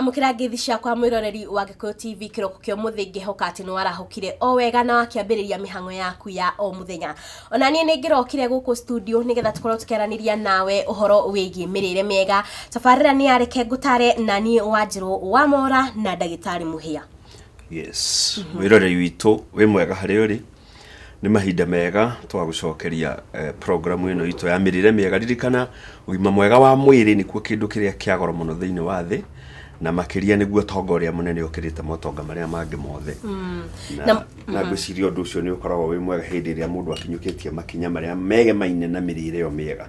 Amukira ngithi ciakwa mwiroreri wa Gikuyu TV kiroko kyo muthingi hoka ati no arahukire o wega na wakiambiriria mihango yaku ya o muthenya. Ona nie ningirokire guku studio nigetha tukorwo tukeraniria nawe uhoro wigi mirire miega. Tafarira ni Reke Ngutaare na ni Wanjiru wa Mora na ndagitari Muhia. Yes. Mwiroreri witu we mwega hari uri. Ni mahinda mega twagucokeria programu ino ito ya mirire miega. Ririkana ugima mwega wa mwiri ni kuo kindu kiria kiagoro muno thiini wa thi na makiria niguo tongoria munene ukirite motonga maria mangi mothe na gwiciria undu ucio ni ukoragwo wi mwega hindi ria mundu akinyukitie makinya maria mege maine na mirire yo miega.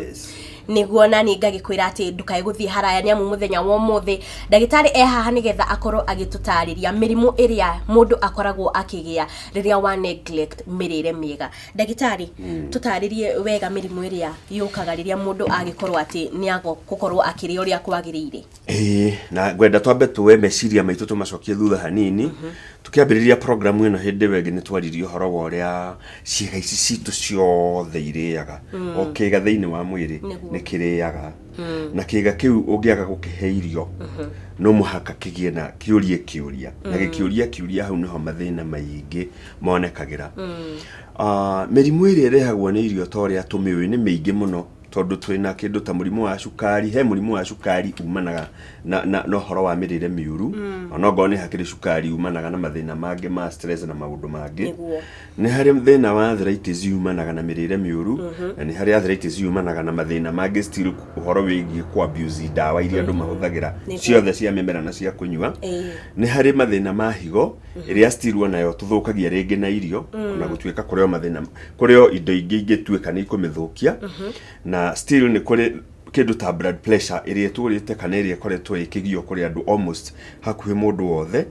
Yes. Niguo nani ngagikwira ati ndukae guthie haraya ni amu muthenya wa muthi ndagitari haha nigetha akorwo agitutariria mirimu iria mundu akoragwo akigia riria wa neglect mirire miega. Ndagitari tutaririe wega mirimu iria yukaga riria mundu agikorwo ati ni ago gukorwo akiria uria kwagirire. Na gwenda twambe tuwe meciria maitu tumacokie thutha hanini tukiambiriria programu ino hindi wengi ni twaririo horo wa uria ciiga ici citu ciothe iriaga okiga thiini wa mwiri ni kiriaga na kiiga kiu ungiaga gukihe irio no muhaka kigie na kiuria na gikiuria hau niho mathina maingi monekagira. Mirimu iri irehagwo ni irio toria tumiwi ni maingi muno tondu twina kindu ta murimu wa cukari. He murimu wa cukari umanaga na horo wa mirire miuru ona ngoni hakiri cukari umanaga na mathina mangi ma stress na maundu mangi. Ni hari thina wa arthritis umanaga na mirire miuru na ni hari arthritis umanaga na mathina mangi still horo wigi ku abuse dawa iria andu mahuthagira ciothe cia mimera na cia kunywa. Ni hari mathina ma higo iria still onayo tuthukagia ringi na irio na gutwika kurio mathina kurio indo ingi ingituika ni ikumithũkia na still ni kuri kindu ta blood pressure iria turite kana iria koretwo ikigio kuri andu almost hakuhi mundu wothe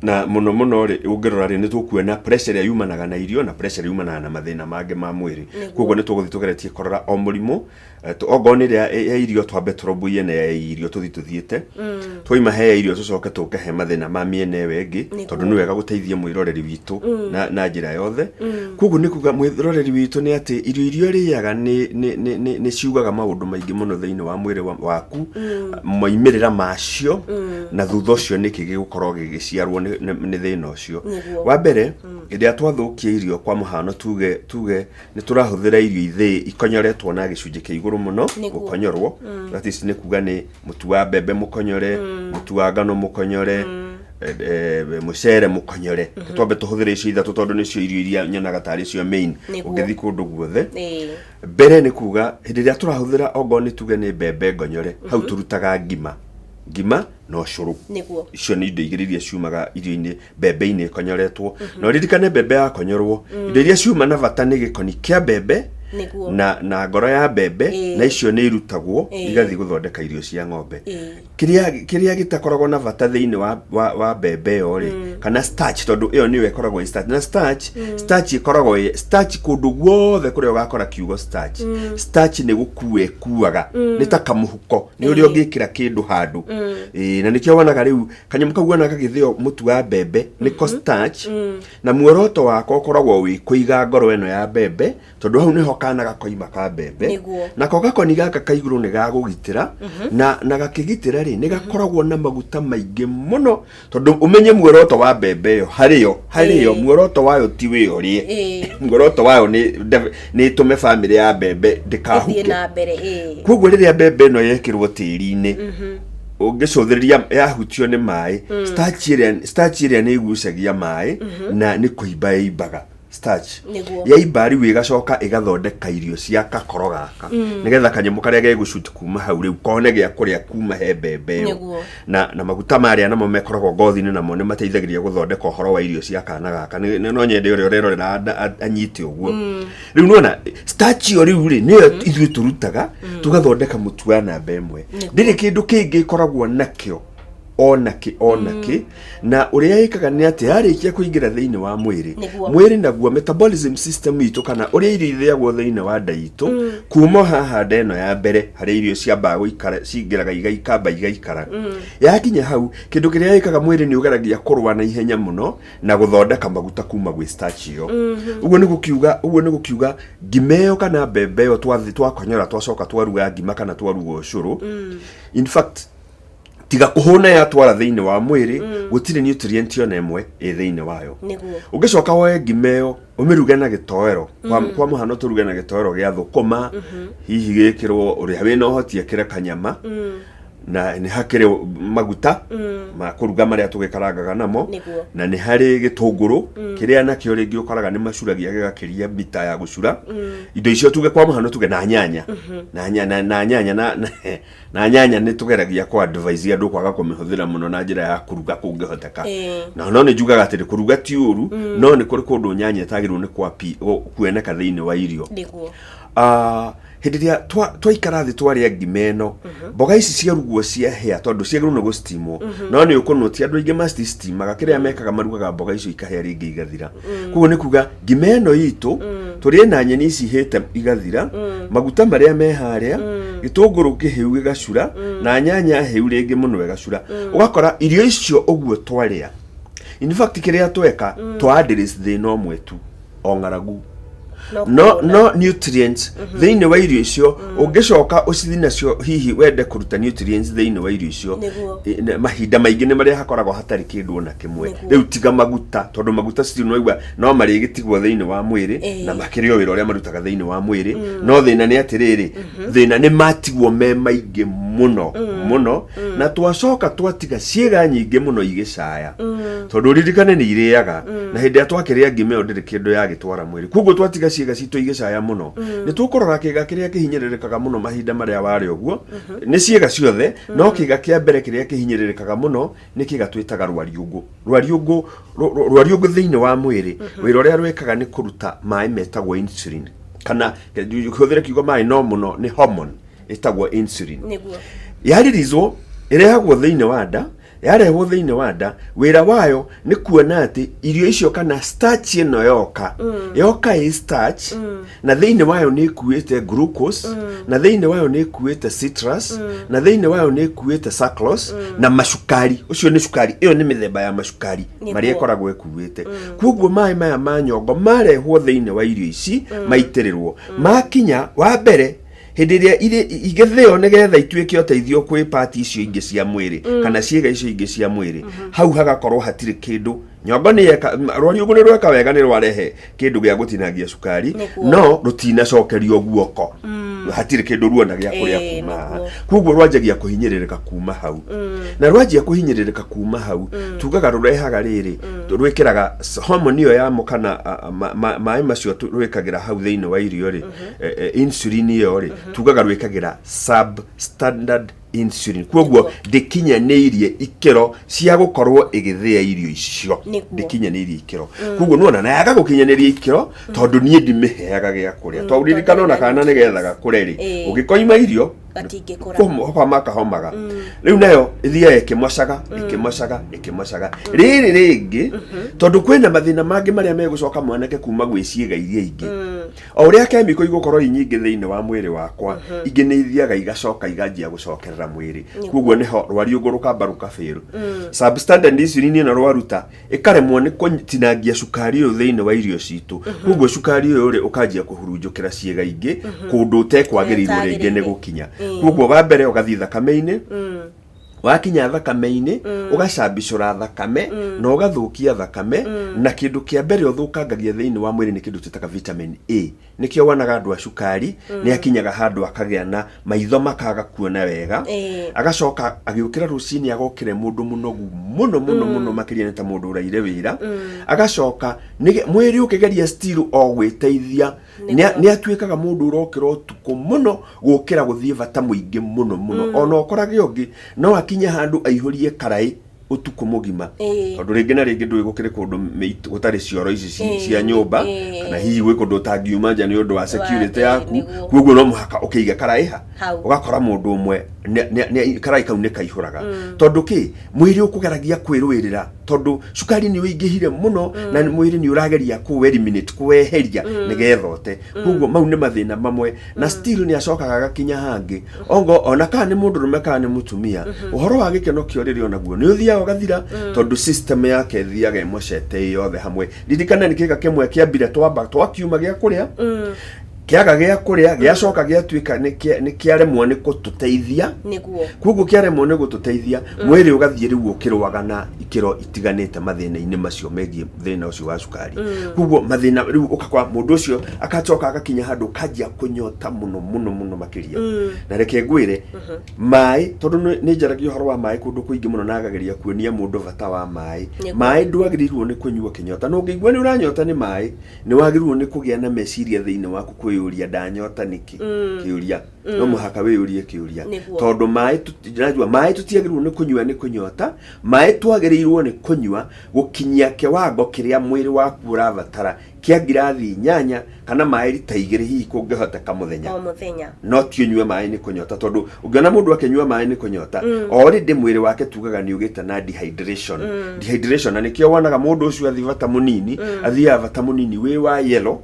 na muno ri ungirora ri ni tukuona pressure ya yumanaga na irio na pressure yumanaga na mathina mangi ma mwiri. Koguo ni tuguthi tugeretie korora o murimu ogoni ya irio twambe turobuye na irio tuthiete twaima he irio tucoke tukehe mathina ma miene wengi tondu ni wega guteithia mwiroreri witu na njira yothe. Koguo ni kuga mwiroreri witu ni ati irio riaga ni ciugaga maundu maingi muno thiini wa mwiri waku moimirira macio na thutha ucio niki gigukorwo gigiciarwo ni thina ucio. Wa mbere iria twathukia irio kwa muhano tuge ni turahuthira irio ithi ikonyoretwo na gicunje kia iguru muno gukonyorwo. That is ni kuga ni mutu wa bebe mukonyore mutu wa ngano mukonyore mucere mukonyore twambe tuhuthire icio ithatu tondu nicio irio iria nyonaga tari cio main ugithi kundu guothe. Mbere ni kuga hindi ria turahuthira ogoni tuge ni bebe ngonyore hau turutaga ngima no curu icio ni indo igiriria ciumaga irio-ini bebe-ini konyoretwo no ririkane bebe ya konyorwo indo iria ciuma na bata ni gikoni kia bebe na ngoro ya bebe na icio ni irutagwo igathi guthondeka irio cia ng'ombe. Kiria gitakoragwo na bata thiini wa bebe yo ri kana starch tondu iyo niwe ikoragwo starch na starch ikoragwo starch kundu guothe kuria ugakora kiugo starch ni kuaga ni ta kamuhuko ni uri ungikira kindu handu na nikio wonaga riu kanyamu kau wona kagithio mutu wa bebe niko starch na muoroto wako ukoragwo wi kuiga ngoro eno ya bebe tondu hau niho kana gakoima ka bebe na ko gakoni gaka kaiguru ni gagugitira na gakigitira ri ni gakoragwo na maguta maingi muno tondu umenye muoroto wa bebe yo hariyo muoroto wayo ti wi ri muoroto wayo ni tume family ya bebe ndikahuke na mbere. Koguo riria bebe no yekirwo tiri-ini ugicuthiriria yahutio ni mai starch iria ni igucagia mai na ni kuimbaga starch ya ibari wigacoka igathondeka irio cia kakoro gaka nigetha kanyamu karia gegucuti kuma hau riu kone gia kuria kuma he bebe na maguta maria namo mekoragwo ngothi-ini namo ni mateithagiria guthondeka horo wa irio cia kana gaka no nyende uri urerorera anyite uguo riu nona starch yo riu ri ni ithu turutaga tugathondeka mutu wa namba imwe ndiri kindu kingi koragwo nakio onaki na uria yikaga ni ati arikia kuingira thiini wa mwiri naguo metabolism system itu kana uria irio ithiagwo thiini wa nda itu kuma haha ndeno ya mbere hari irio cia mbago ikara cingiraga igaikara yakinya hau kindu kiria yikaga mwiri ni ugeragia kurwa na ihenya muno na guthondeka maguta kuma gwi starch yo. Uguo ni gukiuga ngimeo kana bebe yo twakonyora twacoka twaruga ngima kana twaruga ucuru. In fact tiga kuhuna ya twara thiini wa mwiri gutire nutrient yo nemwe thiini wayo ugicoka woe ngimeo umiruge na gitoero kwa muhano turuge na gitoero gya thukuma hihi gikirwo uri wina uhoti akira kanyama na ni hakire maguta ma kuruga maria tugikarangaga namo na ni hari gitunguru kiria nakio ringi ukaraga ni macuragia gigakiria mita ya gucura indo icio tuge kwa muhano tuge na nyanya na nyanya ni tugeragia kwa advise andu kwaga kumihuthira muno na njira ya kuruga kungihoteka no ni njugaga atiri kuruga ti uru no ni kuri kundu nyanya tagirwo ni kwa kuoneka thiini wa irio hindiria twaikara thi twaria ngimeno mboga ici cia ruguo cia hea tondu ciagirwo ni gustimo no ni ukunuti andu aingi must steamaga kiria mekaga marugaga mboga icio ikahea ringi igathira kugo ni kuga ngimeno yitu turi na nyeni ici hete igathira maguta maria me haria gitunguru kihiu gigacura na nyanya hiu ringi muno gigacura ugakora irio icio uguo twaria in fact kiria tweka twadirisi thina omwe tu ongaragu no nutrients thiini wa irio icio ungicoka ucithina cio hihi wende kuruta nutrients thiini wa irio icio mahinda maingi ni maria hakoragwo hatari kindu ona kimwe riu tiga maguta tondu maguta citu noigwa no mari gitigwo thiini wa mwiri na makirio wira uria marutaga thiini wa mwiri no thina ni atiriri thina ni matigwo me maingi muno na twacoka twatiga ciega nyingi muno igicaya tondu ririkane ni iriaga na hindi atwakiria ngimeo ndiri kindu ya gitwara mwiri kugo twatiga ciega citu igicaya muno ni tukurora kiga kiria kihinyiririkaga muno mahinda maria wari uguo ni ciega ciothe no kiga kia mbere kiria kihinyiririkaga muno ni kiga twitaga rwariungu thiini wa mwiri wira uria rwekaga ni kuruta mai metagwo insulin kana kuthira kiugo mai no muno ni hormone itagwo insulin yaririzwo irehagwo thiini wa nda yarehwo thiini wa nda wira wayo ni kuona ati irio icio kana starch ino yoka is starch na thiini wayo ni kuite glucose na thiini wayo ni kuite citrus na thiini wayo ni kuite sucrose na macukari ucio ni cukari iyo ni mithemba ya macukari maria ikoragwo ekuite kuguo mai maya manyongo marehwo thiini wa irio ici maitirirwo makinya wa mbere hindiria igetheo negetha ituike uteithio kwi party icio ingi cia mwiri kana ciega icio ingi cia mwiri hau hagakorwo hatire kindu nyongo ni rwariungu ni rweka wega ni rwarehe kindu gia gutinangia cukari no rutinacokerio guoko hatire kindu ruona gia kuria kuma kuguo rwanjagia kuhinyiririka kuma hau na rwanjia kuhinyiririka kuma hau tugaga rurehaga riri rwikiraga hormone iyo ya mukana mai macio rwikagira hau thiini wa irio ri insulin iyo ri tugaga rwikagira substandard insulin kuguo ndikinyaniirie ikero cia gukorwo igithia irio icio ndikinyaniirie ikero kuguo nuona na yaga gukinyaniria ikero tondu nie ndimiheaga gia kuria twaririkana ona kana nigethaga kureri ugikoima irio kwa makahomaga riu nayo ithia ikimocaga riri ringi tondu kwina mathina mangi maria megucoka mwanake kuma gwi ciega iria ingi o uria chemical igukorwo inyingi thiini wa mwiri wakwa ingi ni ithiaga igacoka iganjia gucokerera mwiri kuguo niho rwariungu rukamba rukabiru substandard insulin na rwaruta ikaremwo ni kutinangia cukari uyu thiini wa irio citu kuguo cukari uyu ri ukanjia kuhurunjukira ciega ingi kundu utekwagirirwo ringi ni gukinya kuguo wa mbere ugathi thakame-ini wakinya thakame-ini ugacambicura thakame na ugathukia thakame na kindu kia mbere uthukangagia thiini wa mwiri ni kindu tutaga vitamin A nikio wanaga andu a cukari ni akinyaga handu akagia na maitho makaga kuona wega agacoka agiukira rucini agokire mundu munogu muno makiria ni ta mundu uraire wira agacoka mwiri ukigeria still o gwiteithia ni atuikaga mundu urokira utuku muno gukira guthie vata muingi muno ona okorage ungi no akinya handu aihurie karai utuku mugima tondu ringi na ringi ndwigukire kundu gutari cioro ici cia nyumba kana hihi gwi kundu utangiuma nja ni undu wa security yaku kuguo no muhaka ukiiga karaiha ugakora mundu umwe karai kau ni kaihuraga tondu ki mwiri ukugeragia kwirwirira tondu cukari ni uingihire muno na mwiri ni urageria ku eliminate kuweheria nigethote kuguo mau ni mathina mamwe na still ni acokaga gakinya hangi ongo ona kana ni mundu rume kana ni mutumia uhoro wa gikeno kioriri onaguo ni uthia gathira tondu system yake thiaga imocete yothe hamwe ririkana ni kiga kimwe kiambire twakiuma gia kuria kiaga gia kuria giacoka giatuika ni kiaremwo ni gututeithia niguo kuguo kiaremwo ni gututeithia mwiri ugathie riu ukirwaga na ikiro itiganite mathina-ini macio megie thina ucio wa cukari kuguo mathina riu ukakwa mundu ucio akacoka agakinya handu kajia kunyota muno makiria na reke ngwire mai tondu ni njaragio horo wa mai kundu kuingi muno nagageria kuonia mundu bata wa mai ndwagirirwo ni kunyua kinyota no ngigwa ni uranyota ni mai ni wagirirwo ni kugia na meciria thiini waku kwiyuria ndanyota niki kiuria no muhaka wiyurie kiuria tondu mai tutiagirwo ni kunyua ni kunyota mai twagirirwo ni kunyua gukinyia kiwango kiria mwiri waku urabatara kia ngirathi 8 kana mai lita 2 hihi kungihoteka muthenya no tiunywe mai ni kunyota tondu ungiona mundu akinyua mai ni kunyota already mwiri wake tugaga ni ugite na dehydration na nikio wonaga mundu ucio athi vata munini athia vata munini wi wa yellow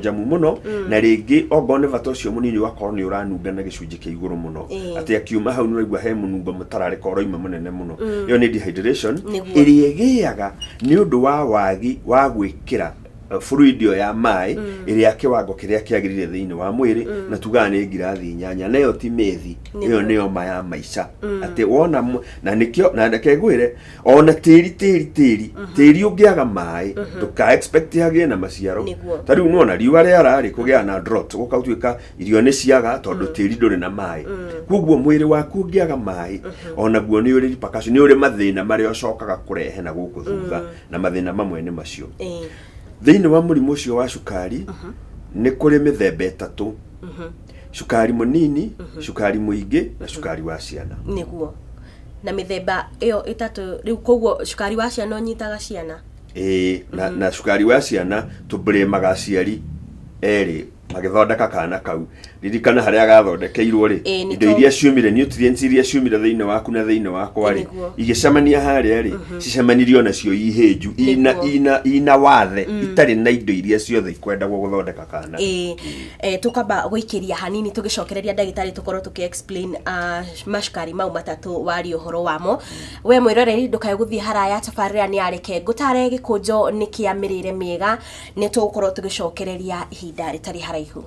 jamu muno na ringi ogone vata ucio munini wakorwo ni uranunga na gicunji kia iguru muno ati akiuma hau ni raigua he munungo mutararika oroima munene muno iyo ni dehydration iria giaga ni undu wa wagi wa gwikira fluidio ya mai iria kiwango kiria kiagirire thiini wa mwiri na tugaga ni ngirathi 8 nayo ti methi iyo niyo maya maisha ati wona na nikio na ndekegwire ona tiri ungiaga mai tuka expect yagie na maciaro tari unaona riwa riara kugia na drought gukautuika irio ni ciaga tondu tiri nduri na mai kuguo mwiri waku ungiaga mai ona guo ni uri repercussion ni uri mathina maria ucokaga kurehe na guku thutha na mathina mamwe ni macio thiini wa murimu ucio wa cukari ni kuri mithemba 3 cukari munini cukari muingi na cukari wa ciana niguo na mithemba iyo 3 riu koguo cukari wa ciana unyitaga ciana na cukari wa ciana tubremaga aciari eri magithondeka kana kau ririkana haria gathondekeirwo ri indo iria ciumire nutrients iria ciumire thiini waku na thiini wakwa ri igicemania haria ri cicemanirio nacio ihinju ina wathe itari na indo iria ciothe ikwendagwo guthondeka kana tukaba guikiria hanini tugicokereria ndagitari tukorwo tuki explain mashukari mau 3 wari uhoro wamo we mwiroreri ndukaye guthie haraya tabarira ni Reke Ngutaare gikunjo ni kia Mirire Miega ni tukorwo tugicokereria ihinda ritari haraihu.